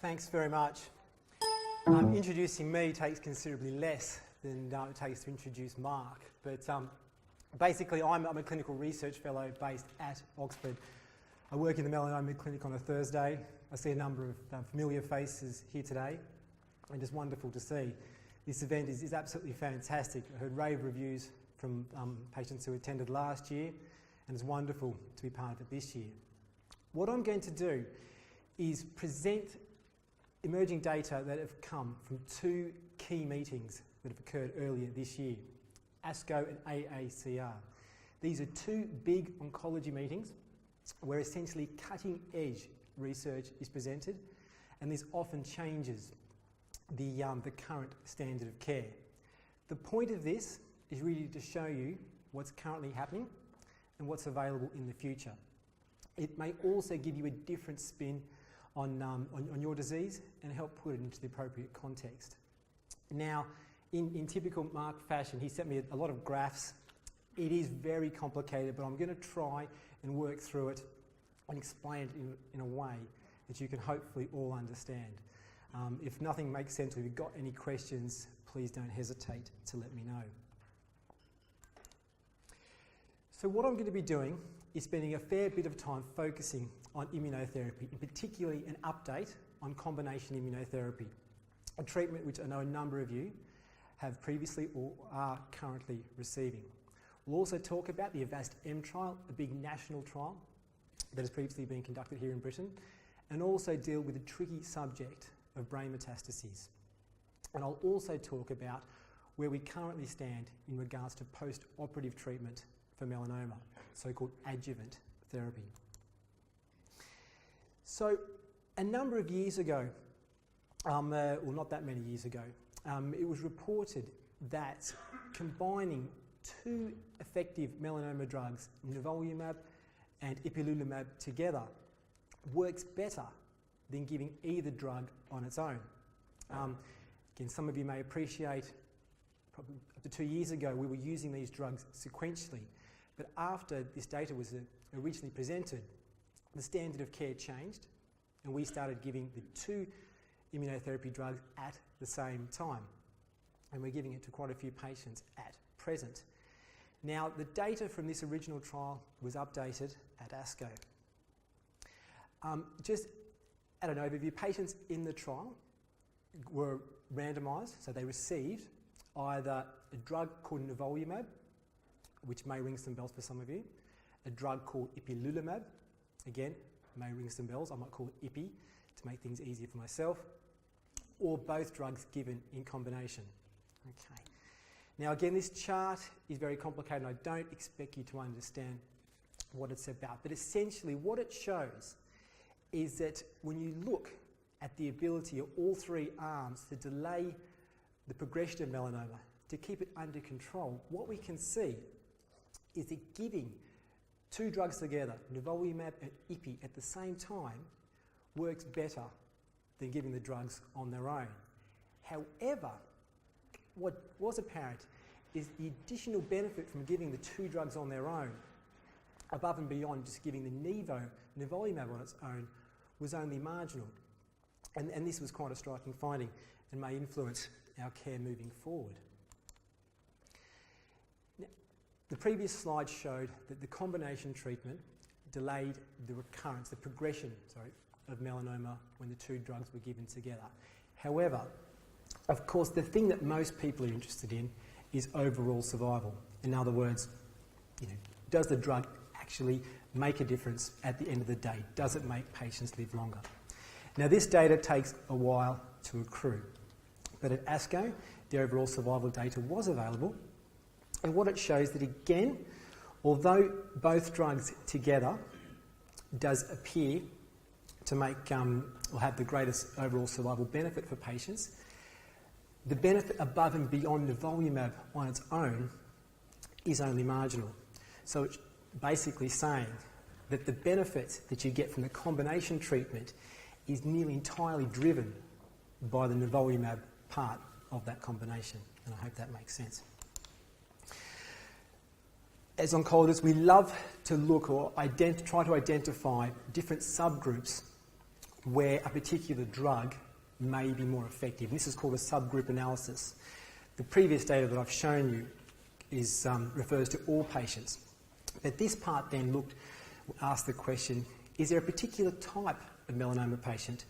Thanks very much. Introducing me takes considerably less than it takes to introduce Mark, but basically I'm a clinical research fellow based at Oxford. I work in the melanoma clinic on a Thursday. I see a number of familiar faces here today, and it's wonderful to see. This event is absolutely fantastic. I heard rave reviews from patients who attended last year, and it's wonderful to be part of it this year. What I'm going to do is present emerging data that have come from two key meetings that have occurred earlier this year, Asco and AACR. These are two big oncology meetings where essentially cutting-edge research is presented, and this often changes the current standard of care. The point of this is really to show you what's currently happening and what's available in the future. It may also give you a different spin on your disease and help put it into the appropriate context. Now, in typical Mark fashion, he sent me a lot of graphs. It is very complicated, but I'm going to try and work through it and explain it in a way that you can hopefully all understand. If nothing makes sense, or if you've got any questions, please don't hesitate to let me know. So what I'm going to be doing is spending a fair bit of time focusing on immunotherapy, and particularly an update on combination immunotherapy, a treatment which I know a number of you have previously or are currently receiving. We'll also talk about the Avast-M trial, a big national trial that has previously been conducted here in Britain, and also deal with the tricky subject of brain metastases. And I'll also talk about where we currently stand in regards to post-operative treatment for melanoma, so-called adjuvant therapy. So a number of years ago, well, not that many years ago, it was reported that combining two effective melanoma drugs, nivolumab and ipilimumab, together works better than giving either drug on its own. Again, some of you may appreciate, probably up to 2 years ago, we were using these drugs sequentially. But after this data was originally presented, the standard of care changed, and we started giving the two immunotherapy drugs at the same time. And we're giving it to quite a few patients at present. Now, the data from this original trial was updated at Asco. Just at an overview, patients in the trial were randomised, so they received either a drug called nivolumab, which may ring some bells for some of you, a drug called ipilimumab, again, may ring some bells, I might call it IPI to make things easier for myself, or both drugs given in combination. Okay. Now again, this chart is very complicated and I don't expect you to understand what it's about, but essentially what it shows is that when you look at the ability of all three arms to delay the progression of melanoma, to keep it under control, what we can see is that giving two drugs together, nivolumab and ipi, at the same time works better than giving the drugs on their own. However, what was apparent is the additional benefit from giving the two drugs on their own, above and beyond just giving the nivolumab on its own, was only marginal. And this was quite a striking finding and may influence our care moving forward. Now, the previous slide showed that the combination treatment delayed the recurrence, the progression, of melanoma when the two drugs were given together. However, of course, the thing that most people are interested in is overall survival. In other words, does the drug actually make a difference at the end of the day? Does it make patients live longer? Now, this data takes a while to accrue, but at ASCO, the overall survival data was available, and what it shows that, again, although both drugs together does appear to make or have the greatest overall survival benefit for patients, the benefit above and beyond nivolumab on its own is only marginal. So it's basically saying that the benefit that you get from the combination treatment is nearly entirely driven by the nivolumab part of that combination, and I hope that makes sense. As oncologists, we love to look or try to identify different subgroups where a particular drug may be more effective. And this is called a subgroup analysis. The previous data that I've shown you refers to all patients. But this part then asked the question, is there a particular type of melanoma patient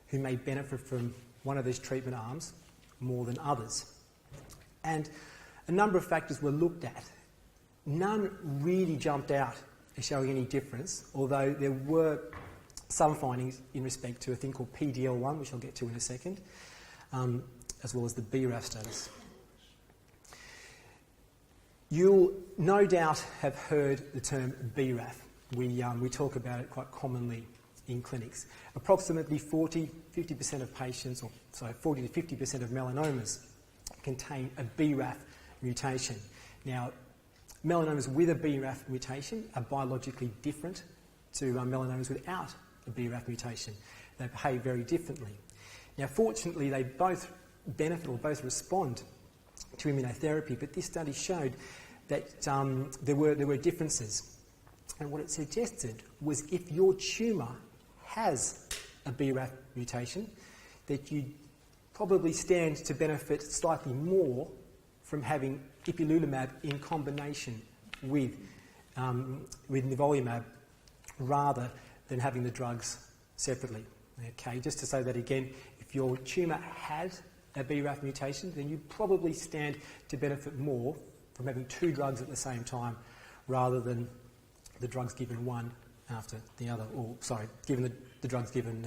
who may benefit from one of these treatment arms more than others? And a number of factors were looked at. None really jumped out as showing any difference, although there were some findings in respect to a thing called PD-L1, which I'll get to in a second, as well as the BRAF status. You'll no doubt have heard the term BRAF. We talk about it quite commonly in clinics. Approximately 40-50% of patients, 40 to 50% of melanomas contain a BRAF mutation. Now, melanomas with a BRAF mutation are biologically different to melanomas without a BRAF mutation. They behave very differently. Now, fortunately, they both benefit or both respond to immunotherapy, but this study showed that there were differences. And what it suggested was if your tumour has a BRAF mutation, that you probably stand to benefit slightly more from having ipilimumab in combination with nivolumab rather than having the drugs separately. Okay, just to say that again, if your tumour had a BRAF mutation, then you probably stand to benefit more from having two drugs at the same time rather than the drugs given one after the other, or given the drugs given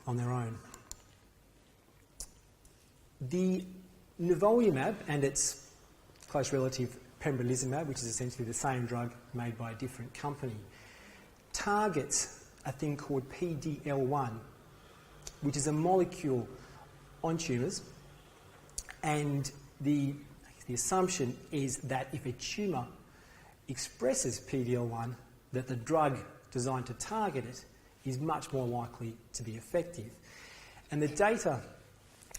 on their own. The nivolumab and its close relative pembrolizumab, which is essentially the same drug made by a different company, targets a thing called PD-L1, which is a molecule on tumours, and the assumption is that if a tumour expresses PD-L1, that the drug designed to target it is much more likely to be effective. And the data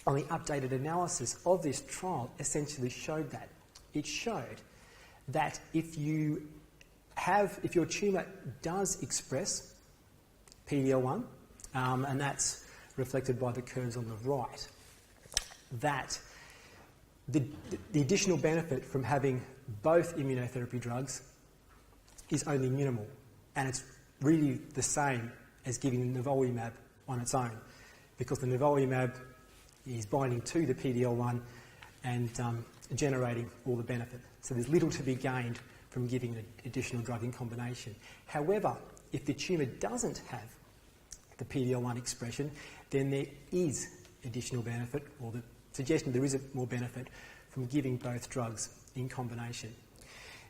on the updated analysis of this trial essentially showed that. It showed that if your tumour does express PD-L1, and that's reflected by the curves on the right, that the additional benefit from having both immunotherapy drugs is only minimal, and it's really the same as giving nivolumab on its own, because the nivolumab is binding to the PD-L1 and generating all the benefit. So there's little to be gained from giving an additional drug in combination. However, if the tumour doesn't have the PD-L1 expression, then there is additional benefit, or the suggestion there is more benefit from giving both drugs in combination.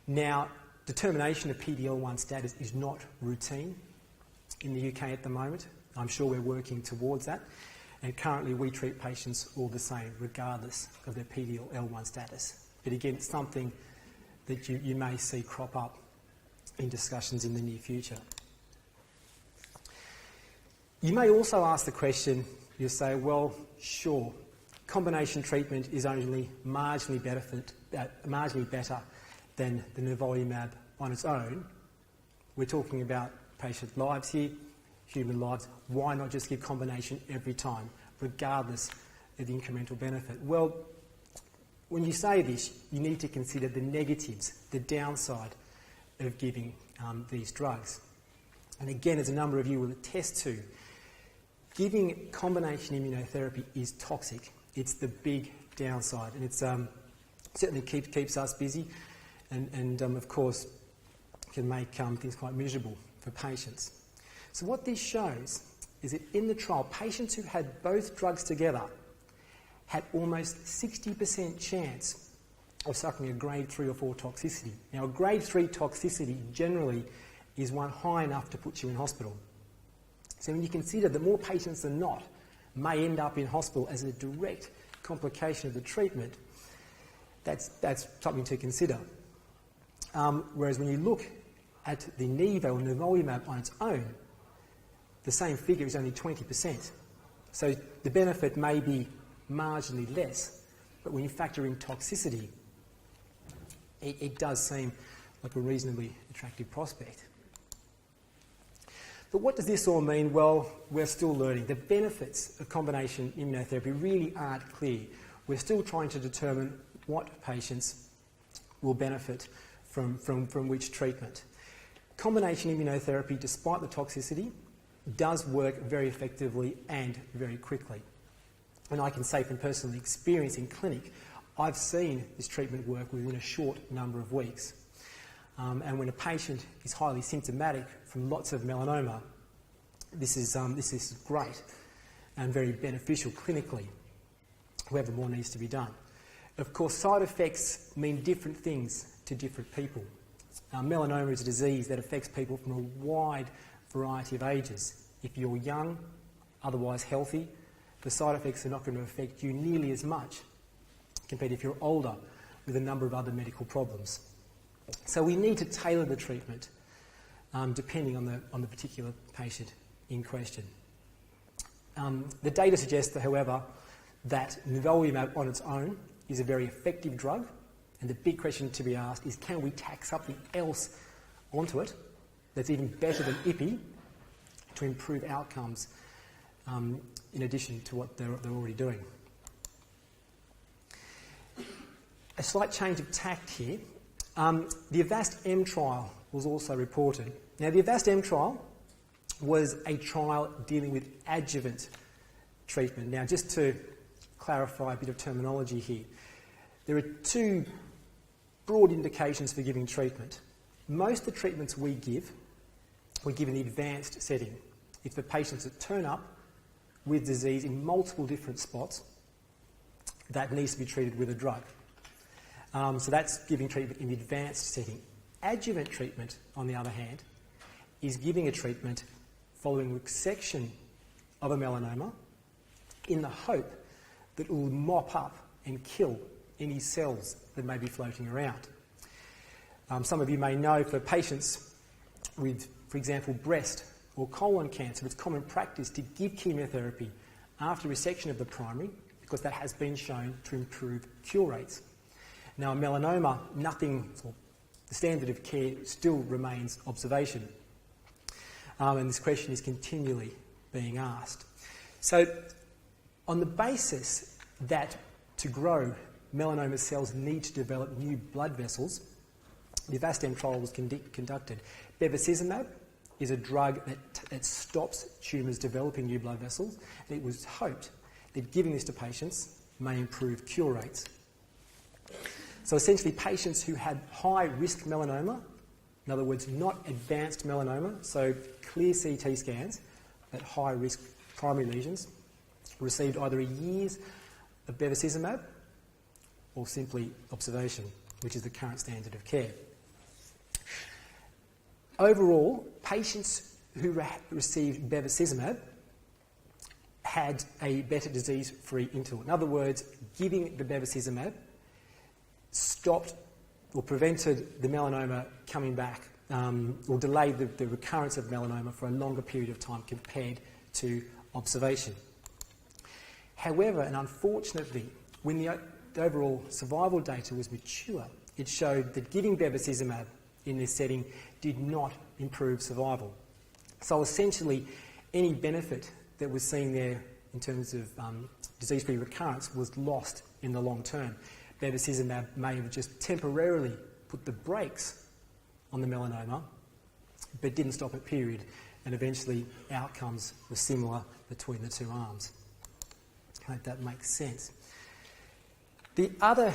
Now, determination of PD-L1 status is not routine in the UK at the moment. I'm sure we're working towards that. And currently we treat patients all the same, regardless of their PD-L1 status. But again, it's something that you may see crop up in discussions in the near future. You may also ask the question, you'll say, well, sure, combination treatment is only marginally better than the nivolumab on its own. We're talking about patient lives here, human lives. Why not just give combination every time, regardless of the incremental benefit? Well, when you say this, you need to consider the negatives, the downside of giving these drugs. And again, as a number of you will attest to, giving combination immunotherapy is toxic. It's the big downside, and it's certainly keeps us busy, and of course can make things quite miserable for patients. So what this shows is that in the trial, patients who had both drugs together had almost 60% chance of suffering a grade 3 or 4 toxicity. Now, a grade 3 toxicity generally is one high enough to put you in hospital. So when you consider that more patients than not may end up in hospital as a direct complication of the treatment, that's something to consider. Whereas when you look at the nivo or nivolumab on its own, the same figure is only 20%. So the benefit may be marginally less, but when you factor in toxicity, it does seem like a reasonably attractive prospect. But what does this all mean? Well, we're still learning. The benefits of combination immunotherapy really aren't clear. We're still trying to determine what patients will benefit from which treatment. Combination immunotherapy, despite the toxicity, does work very effectively and very quickly. And I can say from personal experience in clinic, I've seen this treatment work within a short number of weeks. And when a patient is highly symptomatic from lots of melanoma, this is great and very beneficial clinically. However, more needs to be done. Of course, side effects mean different things to different people. Melanoma is a disease that affects people from a wide variety of ages. If you're young, otherwise healthy, the side effects are not going to affect you nearly as much compared if you're older with a number of other medical problems. So we need to tailor the treatment depending on the particular patient in question. The data suggests, however, that nivolumab on its own is a very effective drug, and the big question to be asked is, can we tack something else onto it that's even better than IPI to improve outcomes in addition to what they're already doing? A slight change of tact here. The Avast-M trial was also reported. Now, the Avast-M trial was a trial dealing with adjuvant treatment. Now, just to clarify a bit of terminology here, there are two broad indications for giving treatment. Most of the treatments we give in the advanced setting. It's for patients that turn up with disease in multiple different spots that needs to be treated with a drug. So that's giving treatment in the advanced setting. Adjuvant treatment, on the other hand, is giving a treatment following resection of a melanoma in the hope that it will mop up and kill any cells that may be floating around. Some of you may know for patients with, for example, breast or colon cancer, it's common practice to give chemotherapy after resection of the primary because that has been shown to improve cure rates. Now, in melanoma, the standard of care still remains observation. And this question is continually being asked. So, on the basis that to grow, melanoma cells need to develop new blood vessels, the Avast-M trial was conducted. Bevacizumab is a drug that stops tumours developing new blood vessels, and it was hoped that giving this to patients may improve cure rates. So essentially, patients who had high-risk melanoma, in other words, not advanced melanoma, so clear CT scans, but high-risk primary lesions, received either a year's of bevacizumab or simply observation, which is the current standard of care. Overall, patients who received bevacizumab had a better disease-free interval. In other words, giving the bevacizumab stopped or prevented the melanoma coming back or delayed the recurrence of melanoma for a longer period of time compared to observation. However, and unfortunately, when the overall survival data was mature, it showed that giving bevacizumab in this setting did not improve survival. So essentially, any benefit that was seen there in terms of disease-free recurrence was lost in the long term. Bevacizumab may have just temporarily put the brakes on the melanoma, but didn't stop it, period, and eventually outcomes were similar between the two arms. I hope that makes sense. The other,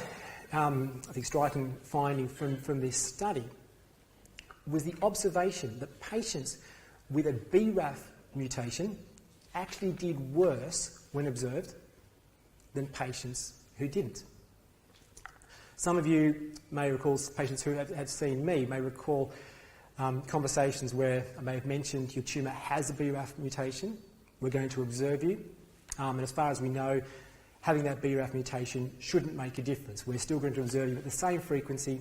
I think, striking finding from this study was the observation that patients with a BRAF mutation actually did worse when observed than patients who didn't. Some of you may recall, patients who have seen me may recall conversations where I may have mentioned your tumour has a BRAF mutation, we're going to observe you, and as far as we know, having that BRAF mutation shouldn't make a difference. We're still going to observe you at the same frequency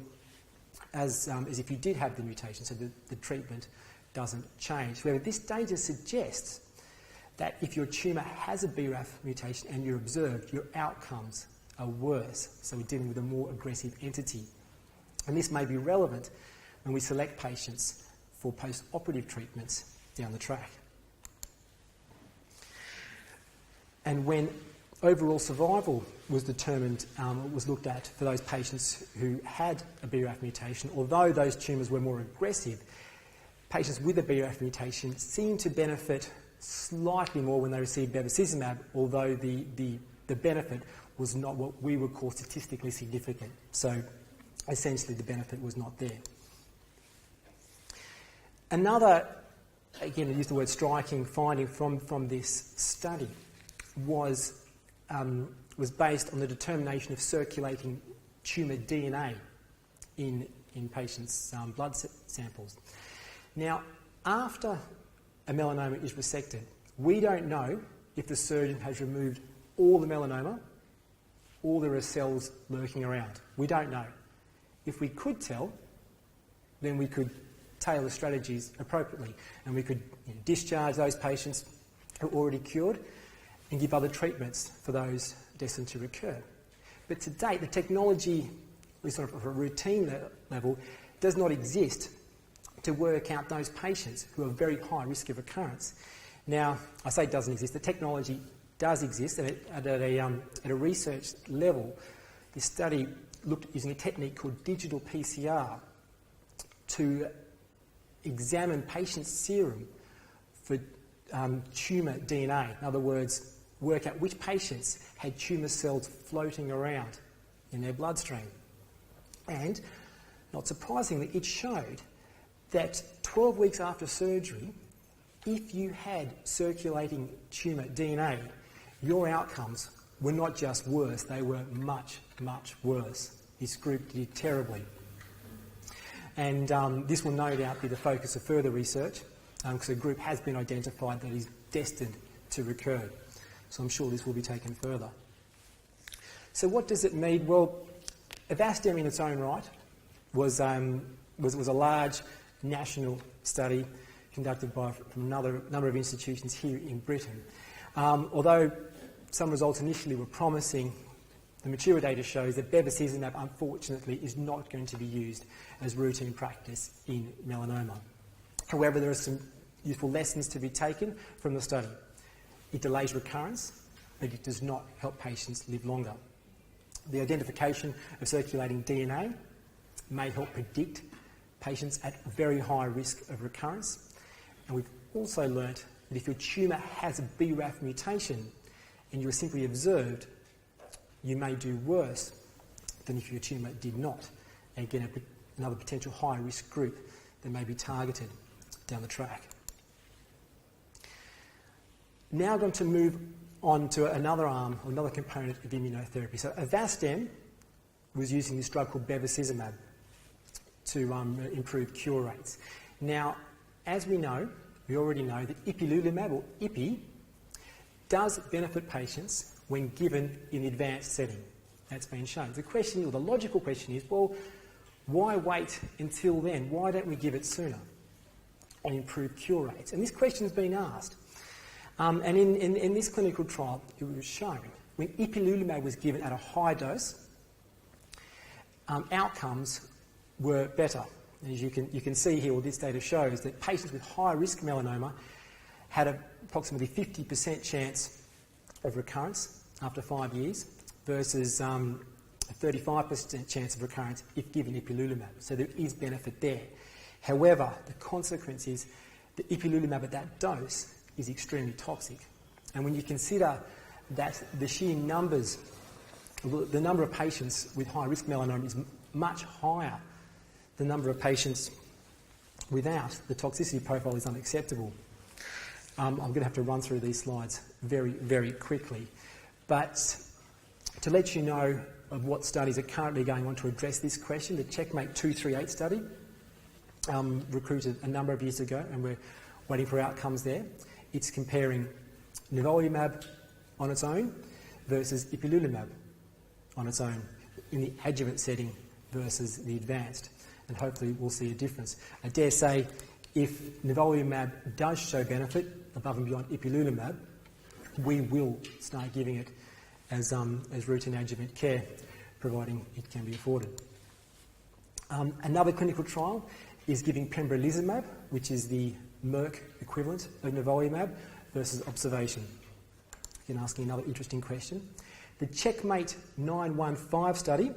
as if you did have the mutation, so the treatment doesn't change. However, this data suggests that if your tumour has a BRAF mutation and you're observed, your outcomes are worse. So we're dealing with a more aggressive entity. And this may be relevant when we select patients for post-operative treatments down the track. And when overall survival was determined, was looked at for those patients who had a BRAF mutation, although those tumours were more aggressive, patients with a BRAF mutation seemed to benefit slightly more when they received bevacizumab, although the benefit was not what we would call statistically significant. So essentially the benefit was not there. Another, again, I use the word striking, finding from this study was based on the determination of circulating tumour DNA in patients' blood samples. Now, after a melanoma is resected, we don't know if the surgeon has removed all the melanoma or there are cells lurking around. We don't know. If we could tell, then we could tailor strategies appropriately, and we could discharge those patients who are already cured and give other treatments for those destined to recur. But to date, the technology, at least on a routine level, does not exist to work out those patients who are very high risk of recurrence. Now, I say it doesn't exist. The technology does exist, and at a research level, this study looked at using a technique called digital PCR to examine patients' serum for tumour DNA. In other words, work out which patients had tumour cells floating around in their bloodstream. And, not surprisingly, it showed that 12 weeks after surgery, if you had circulating tumour DNA, your outcomes were not just worse, they were much, much worse. This group did terribly. And this will no doubt be the focus of further research, because the group has been identified that is destined to recur. So I'm sure this will be taken further. So what does it mean? Well, Avastin in its own right was a large national study conducted from another number of institutions here in Britain. Although some results initially were promising, the mature data shows that bevacizumab, unfortunately, is not going to be used as routine practice in melanoma. However, there are some useful lessons to be taken from the study. It delays recurrence, but it does not help patients live longer. The identification of circulating DNA may help predict patients at very high risk of recurrence. And we've also learnt that if your tumour has a BRAF mutation and you are simply observed, you may do worse than if your tumour did not. And again, another potential high-risk group that may be targeted down the track. Now I'm going to move on to another arm, or another component of immunotherapy. So Avastin was using this drug called bevacizumab to improve cure rates. Now, as we already know that ipilimumab, or IPI, does benefit patients when given in the advanced setting. That's been shown. The question, or the logical question is, well, why wait until then? Why don't we give it sooner and improve cure rates? And this question has been asked. And in this clinical trial, it was shown when ipilimumab was given at a high dose, outcomes were better. As you can see here, this data shows that patients with high-risk melanoma had approximately 50% chance of recurrence after 5 years versus a 35% chance of recurrence if given ipilimumab. So there is benefit there. However, the consequence is that ipilimumab at that dose is extremely toxic. And when you consider that the sheer numbers, the number of patients with high-risk melanoma is much higher than the number of patients without, the toxicity profile is unacceptable. I'm going to have to run through these slides very, very quickly. But to let you know of what studies are currently going on to address this question, the Checkmate 238 study recruited a number of years ago, and we're waiting for outcomes there. It's comparing nivolumab on its own versus ipilimumab on its own in the adjuvant setting versus the advanced, and hopefully we'll see a difference. I dare say if nivolumab does show benefit above and beyond ipilimumab, we will start giving it as routine adjuvant care, providing it can be afforded. Another clinical trial is giving pembrolizumab, which is the Merck equivalent of nivolumab versus observation. Again, asking another interesting question. The Checkmate 915 study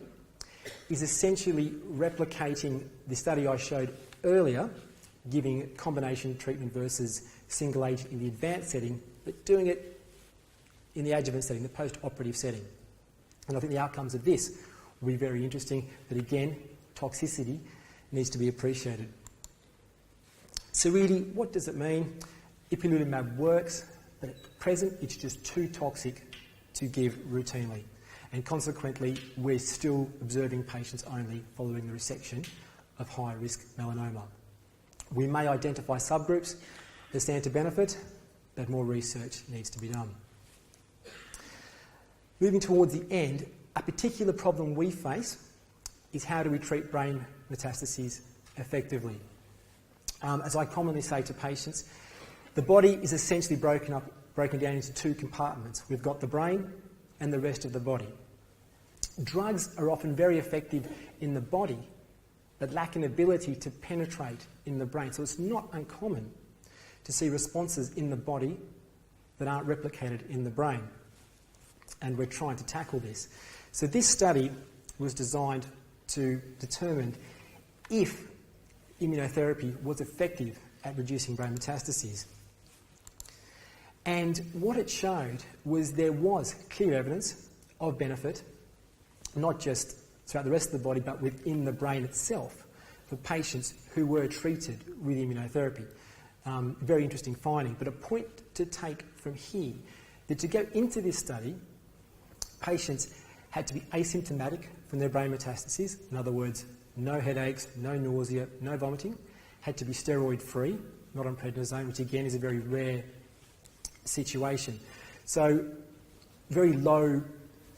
is essentially replicating the study I showed earlier, giving combination treatment versus single agent in the advanced setting, but doing it in the adjuvant setting, the post-operative setting. And I think the outcomes of this will be very interesting, but again, toxicity needs to be appreciated. So really, what does it mean? Ipilimumab works, but at present it's just too toxic to give routinely. And consequently, we're still observing patients only following the resection of high-risk melanoma. We may identify subgroups that stand to benefit, but more research needs to be done. Moving towards the end, a particular problem we face is how do we treat brain metastases effectively? As I commonly say to patients, the body is essentially broken down into two compartments. We've got the brain and the rest of the body. Drugs are often very effective in the body, but lack an ability to penetrate in the brain. So it's not uncommon to see responses in the body that aren't replicated in the brain. And we're trying to tackle this. So this study was designed to determine if immunotherapy was effective at reducing brain metastases. And what it showed was there was clear evidence of benefit, not just throughout the rest of the body, but within the brain itself for patients who were treated with immunotherapy. Very interesting finding, but a point to take from here, that to go into this study, patients had to be asymptomatic from their brain metastases. In other words, no headaches, no nausea, no vomiting. Had to be steroid-free, not on prednisone, which again is a very rare situation. So very low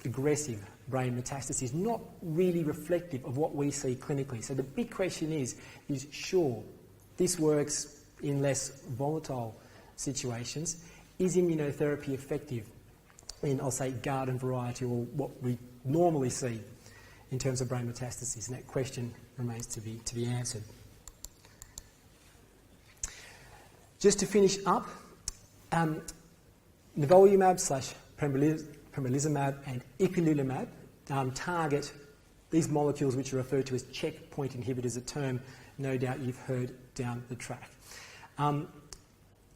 aggressive brain metastases, not really reflective of what we see clinically. So the big question is sure, this works in less volatile situations. Is immunotherapy effective in, I'll say, garden variety, or what we normally see in terms of brain metastases? And that question remains to be answered. Just to finish up, nivolumab / pembrolizumab and ipilimumab target these molecules which are referred to as checkpoint inhibitors, a term no doubt you've heard down the track.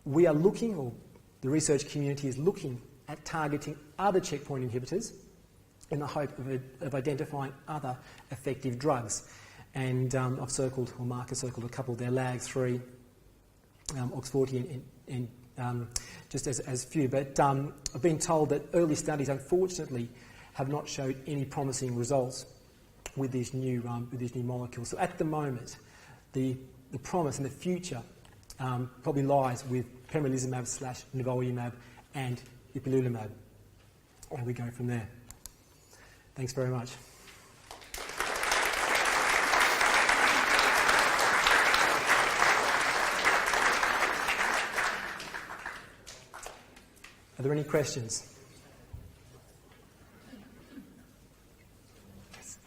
We are looking, or the research community is looking at targeting other checkpoint inhibitors in the hope of identifying other effective drugs. And I've circled, or Mark circled a couple there, LAG-3, OX40 and just as few. But I've been told that early studies, unfortunately, have not showed any promising results with these new molecules. So at the moment, the promise in the future probably lies with pembrolizumab / nivolumab and ipilimumab. And we go from there. Thanks very much. Are there any questions? Yes.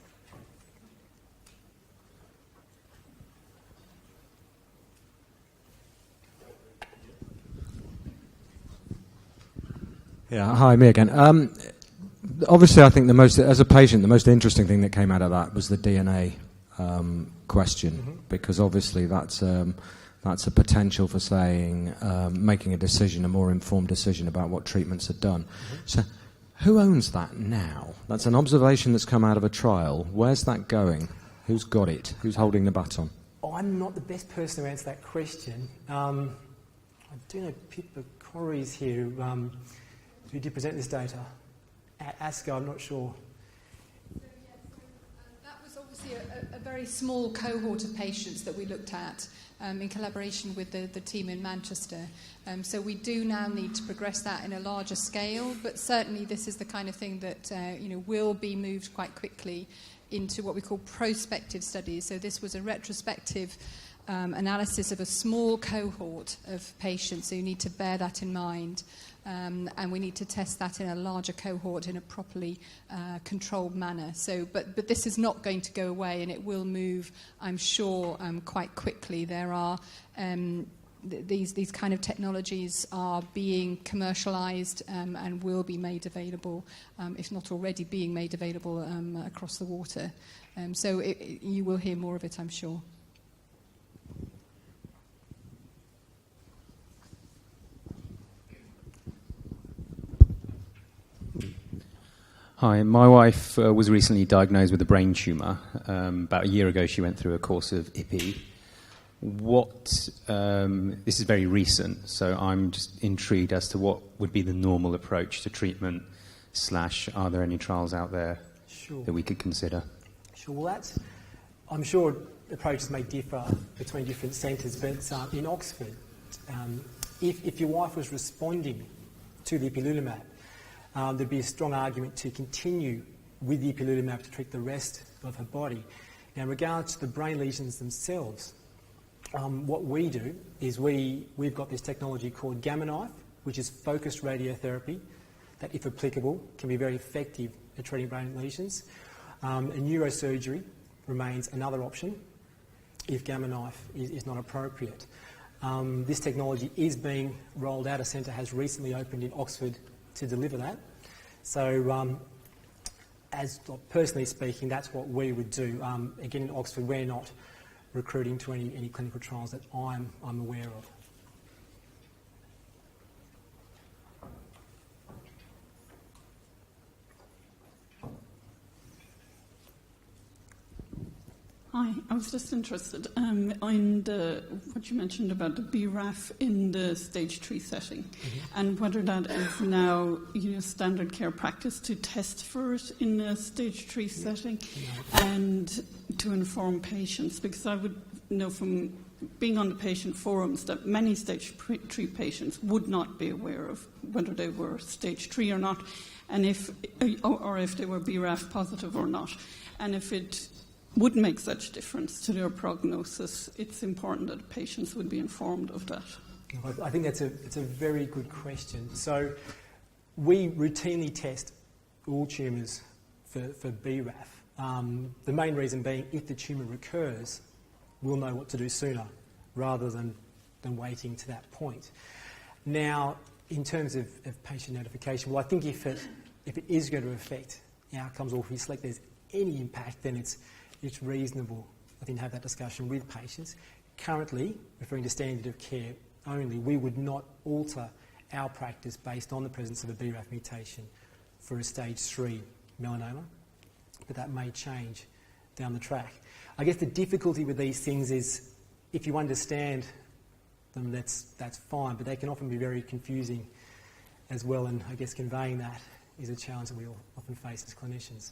Yeah, hi, me again. Obviously, I think as a patient, the most interesting thing that came out of that was the DNA question, because obviously that's a potential for saying, making a more informed decision about what treatments are done. So who owns that now? That's an observation that's come out of a trial. Where's that going? Who's got it? Who's holding the baton? I'm not the best person to answer that question. I do know Pippa Corey's here, who did present this data at Asco. I'm not sure. That was obviously a very small cohort of patients that we looked at in collaboration with the team in Manchester. So we do now need to progress that in a larger scale, but certainly this is the kind of thing that will be moved quite quickly into what we call prospective studies. So this was a retrospective analysis of a small cohort of patients, so you need to bear that in mind. And we need to test that in a larger cohort in a properly controlled manner. So, but this is not going to go away, and it will move, I'm sure, quite quickly. There are these kind of technologies are being commercialized and will be made available, if not already being made available across the water. So you will hear more of it, I'm sure. Hi, my wife was recently diagnosed with a brain tumour. About a year ago, she went through a course of IPI. This is very recent, so I'm just intrigued as to what would be the normal approach to treatment, / are there any trials out there that we could consider? Sure, well, I'm sure approaches may differ between different centres, but in Oxford, if your wife was responding to the ipilimumab, there'd be a strong argument to continue with the ipilimumab to treat the rest of her body. Now, in regards to the brain lesions themselves, what we do is we've got this technology called Gamma Knife, which is focused radiotherapy that, if applicable, can be very effective at treating brain lesions. And neurosurgery remains another option if Gamma Knife is not appropriate. This technology is being rolled out. A centre has recently opened in Oxford to deliver that. So, as personally speaking, that's what we would do. Again, in Oxford, we're not recruiting to any clinical trials that I'm aware of. Hi, I was just interested in what you mentioned about the BRAF in the stage 3 setting, and whether that is now standard care practice to test for it in a stage 3 setting, and to inform patients, because I would know from being on the patient forums that many stage 3 patients would not be aware of whether they were stage 3 or not, and if they were BRAF positive or not, and if it would make such difference to their prognosis, it's important that patients would be informed of that. I think it's a very good question. So we routinely test all tumours for BRAF. The main reason being, if the tumour recurs, we'll know what to do sooner rather than waiting to that point. Now, in terms of patient notification, well, I think if it is going to affect outcomes, or if we select there's any impact, then it's reasonable, I think, to have that discussion with patients. Currently, referring to standard of care only, we would not alter our practice based on the presence of a BRAF mutation for a stage 3 melanoma, but that may change down the track. I guess the difficulty with these things is, if you understand them, that's fine, but they can often be very confusing as well, and I guess conveying that is a challenge that we all often face as clinicians.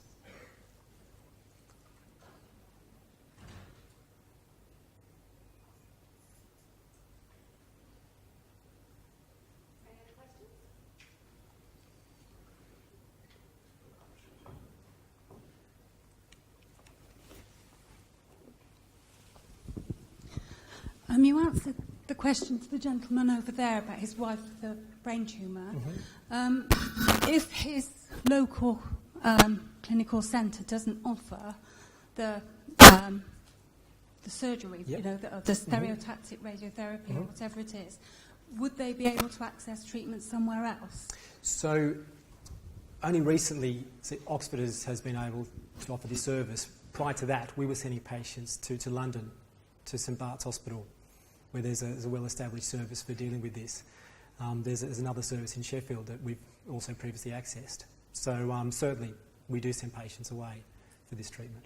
You answered the question to the gentleman over there about his wife with a brain tumour. If his local clinical centre doesn't offer the surgery, the stereotactic radiotherapy or whatever it is, would they be able to access treatment somewhere else? So, only recently, Oxford has been able to offer this service. Prior to that, we were sending patients to London, to St Bart's Hospital, where there's a well-established service for dealing with this. There's another service in Sheffield that we've also previously accessed. So certainly we do send patients away for this treatment.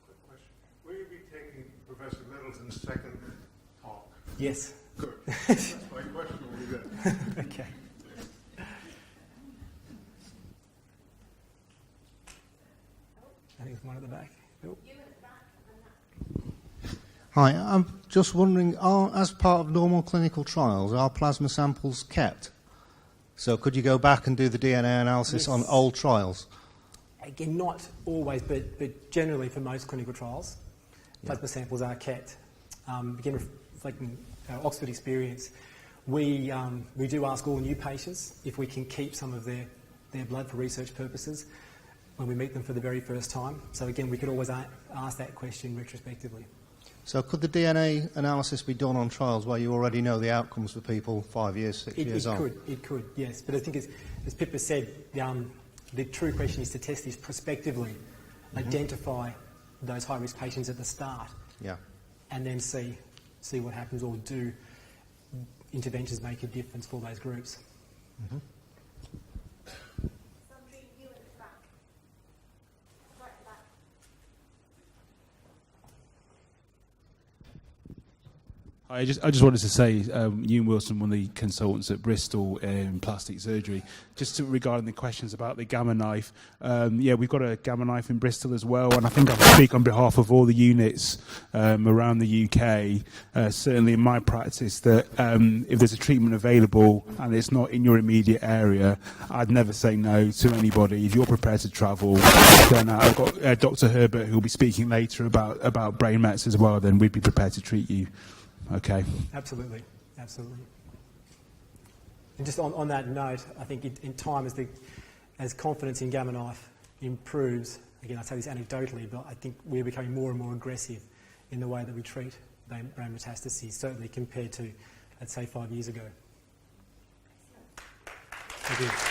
Quick question. Will you be taking Professor Middleton's second talk? Yes. Good. That's my question will be good. Okay. I think there's one at the back. Bill? Hi, I'm just wondering, as part of normal clinical trials, are plasma samples kept? So could you go back and do the DNA analysis on old trials? Again, not always, but generally for most clinical trials, plasma samples are kept. Again, reflecting our Oxford experience, we do ask all new patients if we can keep some of their blood for research purposes when we meet them for the very first time. So again, we could always ask that question retrospectively. So could the DNA analysis be done on trials where you already know the outcomes for people 5 years, 6 years on? It could, yes. But I think, as Pippa said, the true question is to test this prospectively, identify those high-risk patients at the start, and then see what happens, or do interventions make a difference for those groups. I just wanted to say, Ewan Wilson, one of the consultants at Bristol in plastic surgery, regarding the questions about the gamma knife. We've got a gamma knife in Bristol as well, and I think I can speak on behalf of all the units around the UK, certainly in my practice, that if there's a treatment available and it's not in your immediate area, I'd never say no to anybody. If you're prepared to travel, then I've got Dr. Herbert, who will be speaking later about brain mets as well, then we'd be prepared to treat you. Okay. Absolutely. And just on that note, I think in time, as confidence in gamma knife improves, again, I say this anecdotally, but I think we're becoming more and more aggressive in the way that we treat brain metastases, certainly compared to, let's say, 5 years ago. Thank you.